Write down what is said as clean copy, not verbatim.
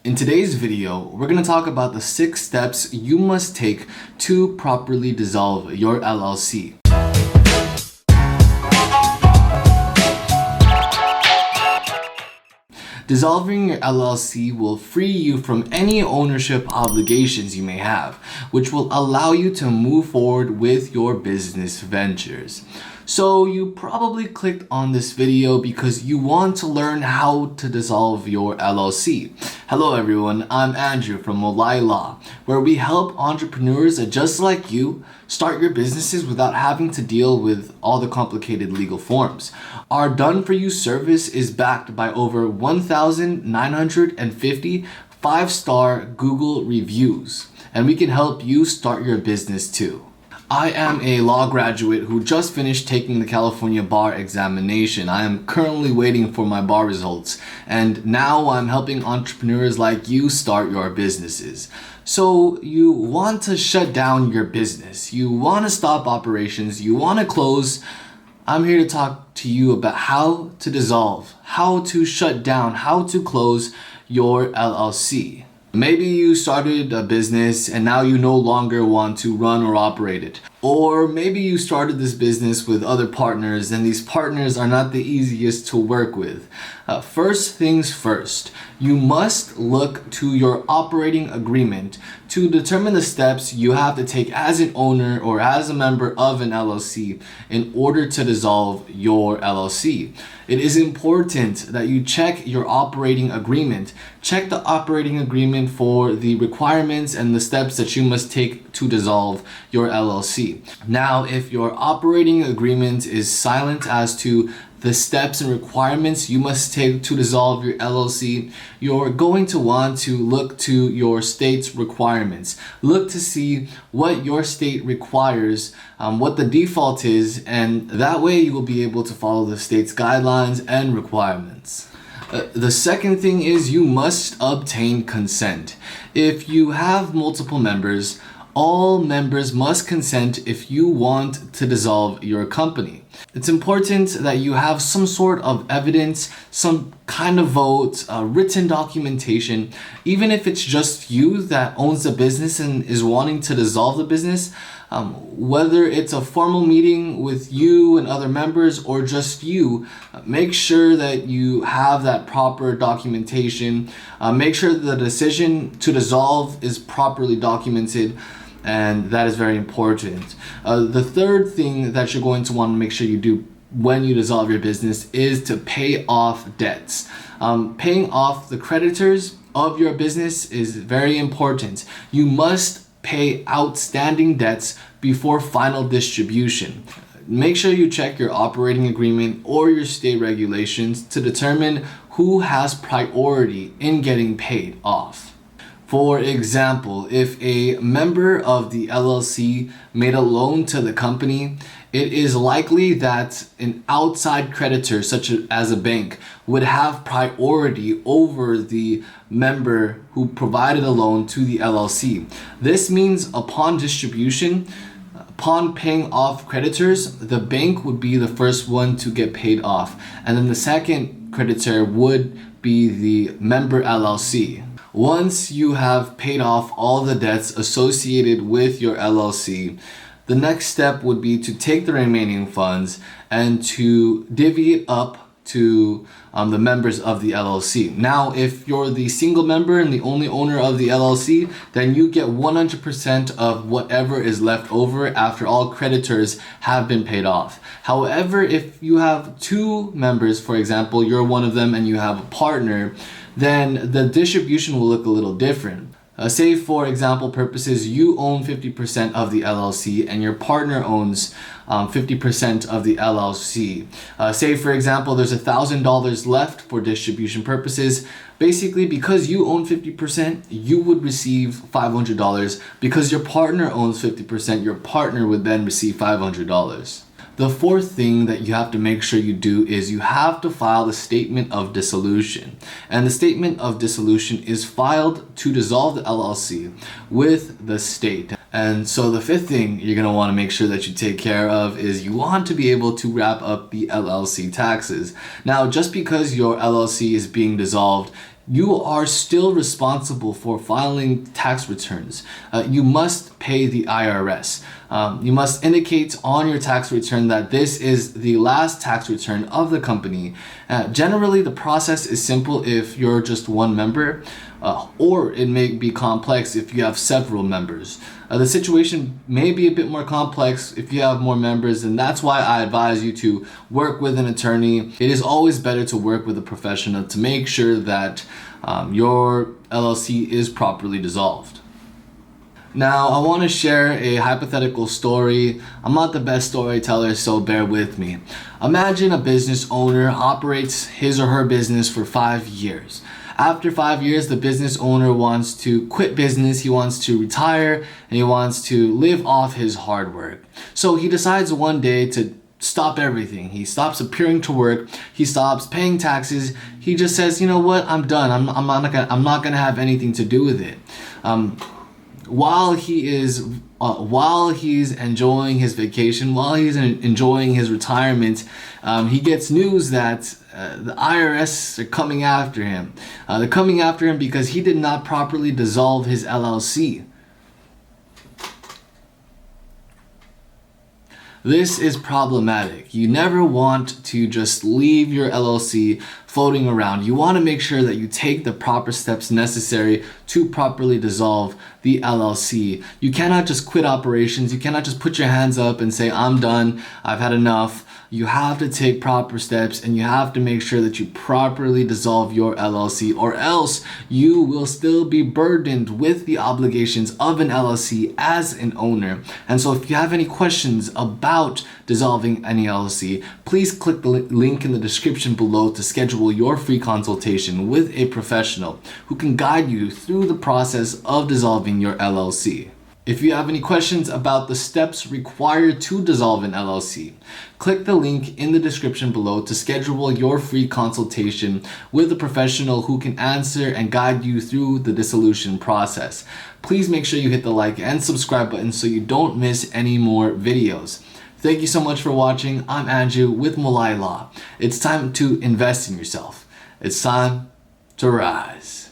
In today's video, we're going to talk about the 6 steps you must take to properly dissolve your LLC. Dissolving your LLC will free you from any ownership obligations you may have, which will allow you to move forward with your business ventures. So you probably clicked on this video because you want to learn how to dissolve your LLC. Hello everyone, I'm Andrew from Molai Law, where we help entrepreneurs just like you start your businesses without having to deal with all the complicated legal forms. Our done-for-you service is backed by over 1,950 5-star Google reviews, and we can help you start your business too. I am a law graduate who just finished taking the California bar examination. I am currently waiting for my bar results, and now I'm helping entrepreneurs like you start your businesses. So you want to shut down your business, you want to stop operations, you want to close. I'm here to talk to you about how to dissolve, how to shut down, how to close your LLC. Maybe you started a business and now you no longer want to run or operate it. Or maybe you started this business with other partners and these partners are not the easiest to work with. First things first, you must look to your operating agreement to determine the steps you have to take as an owner or as a member of an LLC in order to dissolve your LLC. It is important that you check your operating agreement. Check the operating agreement for the requirements and the steps that you must take to dissolve your LLC. Now, if your operating agreement is silent as to the steps and requirements you must take to dissolve your LLC, you're going to want to look to your state's requirements. Look to see what your state requires, what the default is, and that way you will be able to follow the state's guidelines and requirements. The second thing is you must obtain consent. If you have multiple members, all members must consent if you want to dissolve your company. It's important that you have some sort of evidence, some kind of vote, written documentation, even if it's just you that owns the business and is wanting to dissolve the business, whether it's a formal meeting with you and other members or just you, make sure that you have that proper documentation. Make sure the decision to dissolve is properly documented. And that is very important. The third thing that you're going to want to make sure you do when you dissolve your business is to pay off debts. Paying off the creditors of your business is very important. You must pay outstanding debts before final distribution. Make sure you check your operating agreement or your state regulations to determine who has priority in getting paid off. For example, if a member of the LLC made a loan to the company, it is likely that an outside creditor, such as a bank, would have priority over the member who provided a loan to the LLC. This means upon distribution, upon paying off creditors, the bank would be the first one to get paid off, and then the second creditor would be the member LLC. Once you have paid off all the debts associated with your LLC, the next step would be to take the remaining funds and to divvy it up to the members of the LLC. Now, if you're the single member and the only owner of the LLC, then you get 100% of whatever is left over after all creditors have been paid off. However, if you have 2 members, for example, you're one of them and you have a partner, then the distribution will look a little different. Say for example purposes, you own 50% of the LLC and your partner owns 50% of the LLC. Say for example there's $1,000 left for distribution purposes. Basically, because you own 50%, you would receive $500. Because your partner owns 50%, your partner would then receive $500. The fourth thing that you have to make sure you do is you have to file the statement of dissolution. And the statement of dissolution is filed to dissolve the LLC with the state. And so the fifth thing you're going to want to make sure that you take care of is you want to be able to wrap up the LLC taxes. Now, just because your LLC is being dissolved you are still responsible for filing tax returns. You must pay the IRS. You must indicate on your tax return that this is the last tax return of the company. Generally, the process is simple if you're just one member, or it may be complex if you have several members. The situation may be a bit more complex if you have more members, and that's why I advise you to work with an attorney. It is always better to work with a professional to make sure that your LLC is properly dissolved. Now, I want to share a hypothetical story. I'm not the best storyteller, so bear with me. Imagine a business owner operates his or her business for 5 years. After 5 years, the business owner wants to quit business, he wants to retire, and he wants to live off his hard work. So he decides one day to stop everything. He stops appearing to work, he stops paying taxes, he just says, you know what, I'm done. I'm not gonna have anything to do with it. While he's enjoying his vacation, while he's enjoying his retirement, he gets news that the IRS are coming after him. They're coming after him because he did not properly dissolve his LLC. This is problematic. You never want to just leave your LLC floating around. You want to make sure that you take the proper steps necessary to properly dissolve the LLC. You cannot just quit operations. You cannot just put your hands up and say, I'm done, I've had enough. You have to take proper steps, and you have to make sure that you properly dissolve your LLC, or else you will still be burdened with the obligations of an LLC as an owner. And so if you have any questions about dissolving any LLC, please click the link in the description below to schedule your free consultation with a professional who can guide you through the process of dissolving your LLC. If you have any questions about the steps required to dissolve an LLC, click the link in the description below to schedule your free consultation with a professional who can answer and guide you through the dissolution process. Please make sure you hit the like and subscribe button so you don't miss any more videos. Thank you so much for watching. I'm Andrew with Mulai Law. It's time to invest in yourself. It's time to rise.